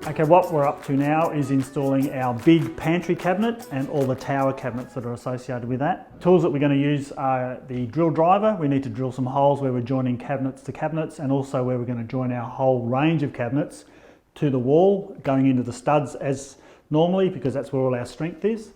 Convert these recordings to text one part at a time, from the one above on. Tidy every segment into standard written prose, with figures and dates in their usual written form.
Okay, what we're up to now is installing our big pantry cabinet and all the tower cabinets that are associated with that. Tools that we're going to use are the drill driver. We need to drill some holes where we're joining cabinets to cabinets, and also where we're going to join our whole range of cabinets to the wall, going into the studs as normally, because that's where all our strength is.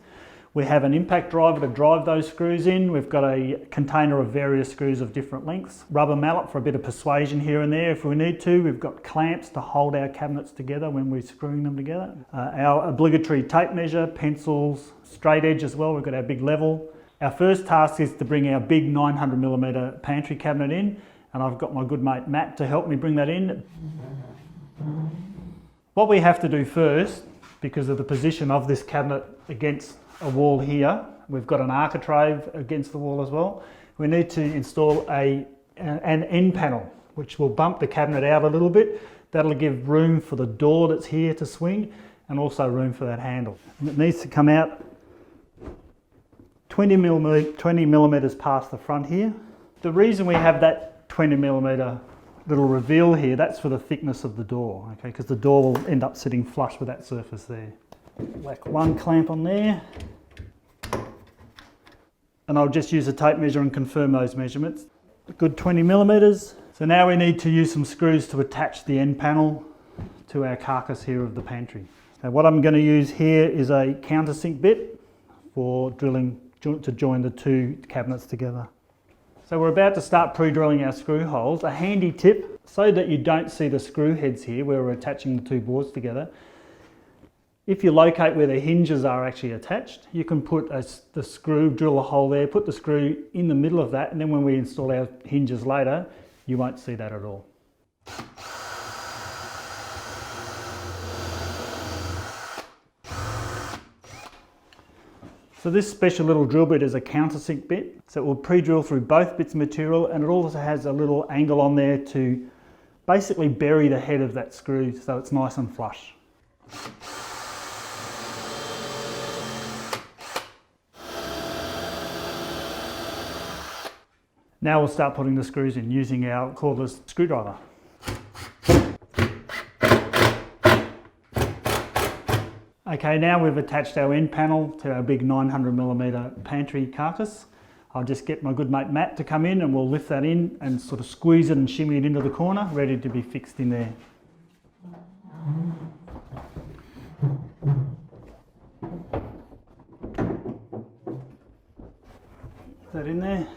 We have an impact driver to drive those screws in. We've got a container of various screws of different lengths. Rubber mallet for a bit of persuasion here and there if we need to. We've got clamps to hold our cabinets together when we're screwing them together. Our obligatory tape measure, pencils, straight edge as well. We've got our big level. Our first task is to bring our big 900mm pantry cabinet in, and I've got my good mate Matt to help me bring that in. What we have to do first, because of the position of this cabinet against a wall here, we've got an architrave against the wall as well. We need to install an end panel, which will bump the cabinet out a little bit. That'll give room for the door that's here to swing, and also room for that handle. And it needs to come out 20 millimeters past the front here. The reason we have that 20 millimeter little reveal here, that's for the thickness of the door, okay, because the door will end up sitting flush with that surface there. Whack one clamp on there, and I'll just use a tape measure and confirm those measurements. A good 20 millimeters. So now we need to use some screws to attach the end panel to our carcass here of the pantry. Now what I'm going to use here is a countersink bit for drilling to join the two cabinets together. So we're about to start pre-drilling our screw holes. A handy tip, so that you don't see the screw heads here where we're attaching the two boards together, if you locate where the hinges are actually attached, you can put the screw, drill a hole there, put the screw in the middle of that, and then when we install our hinges later, you won't see that at all. So this special little drill bit is a countersink bit, so it will pre-drill through both bits of material, and it also has a little angle on there to basically bury the head of that screw so it's nice and flush. Now we'll start putting the screws in using our cordless screwdriver. Okay, now we've attached our end panel to our big 900mm pantry carcass. I'll just get my good mate Matt to come in, and we'll lift that in and sort of squeeze it and shimmy it into the corner, ready to be fixed in there. Put that in there.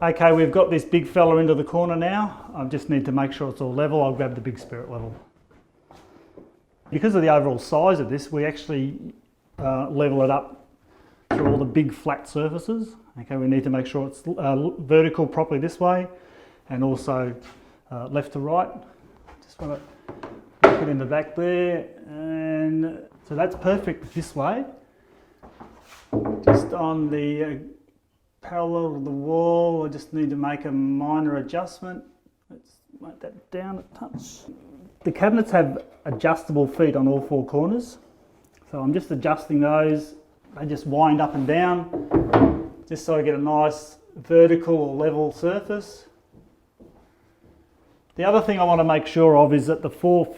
Okay, we've got this big fella into the corner now. I just need to make sure it's all level. I'll grab the big spirit level. Because of the overall size of this, we actually level it up through all the big flat surfaces. Okay, we need to make sure it's vertical properly this way, and also left to right. Just want to put it in the back there, and so that's perfect this way. Just on the parallel to the wall, I just need to make a minor adjustment. Let's make that down a touch. The cabinets have adjustable feet on all four corners, so I'm just adjusting those. They just wind up and down, just so I get a nice vertical or level surface. The other thing I want to make sure of is that the four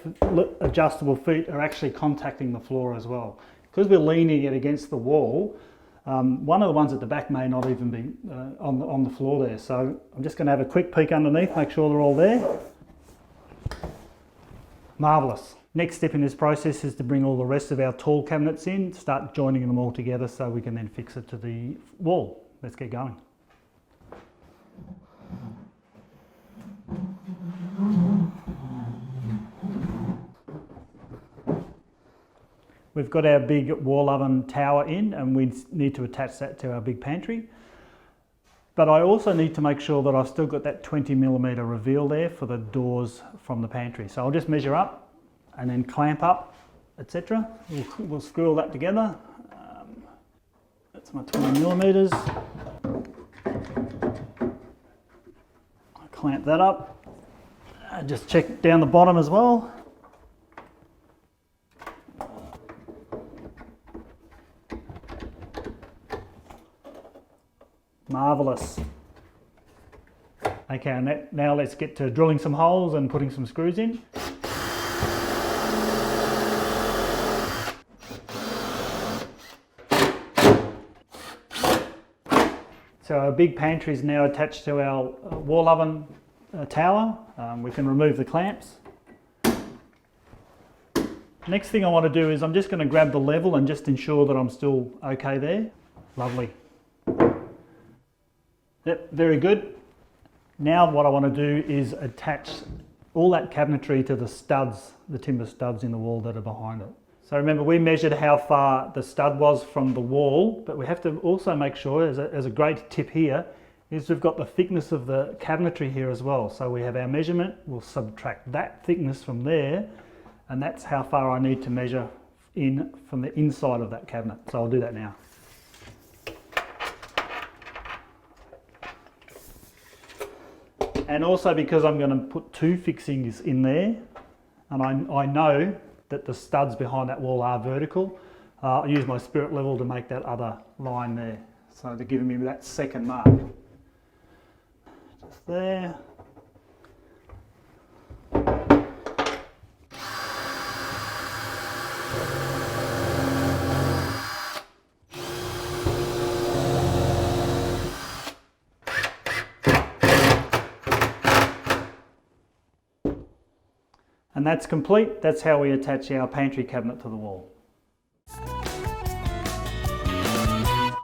adjustable feet are actually contacting the floor as well. Because we're leaning it against the wall, one of the ones at the back may not even be on the floor there. So I'm just going to have a quick peek underneath, make sure they're all there. Marvellous. Next step in this process is to bring all the rest of our tall cabinets in, start joining them all together so we can then fix it to the wall. Let's get going. We've got our big wall oven tower in, and we need to attach that to our big pantry. But I also need to make sure that I've still got that 20mm reveal there for the doors from the pantry. So I'll just measure up and then clamp up, etc. We'll screw all that together. That's my 20mm. I clamp that up. I just check down the bottom as well. Marvellous. Okay, and now let's get to drilling some holes and putting some screws in. So our big pantry is now attached to our wall oven tower. We can remove the clamps. Next thing I want to do is I'm just going to grab the level and just ensure that I'm still okay there. Lovely. Yep, very good. Now what I want to do is attach all that cabinetry to the studs, the timber studs in the wall that are behind it. So remember, we measured how far the stud was from the wall, but we have to also make sure, as a great tip here, is we've got the thickness of the cabinetry here as well. So we have our measurement, we'll subtract that thickness from there, and that's how far I need to measure in from the inside of that cabinet. So I'll do that now. And also because I'm going to put two fixings in there, and I know that the studs behind that wall are vertical, I use my spirit level to make that other line there. So they're giving me that second mark. Just there. And that's complete. That's how we attach our pantry cabinet to the wall.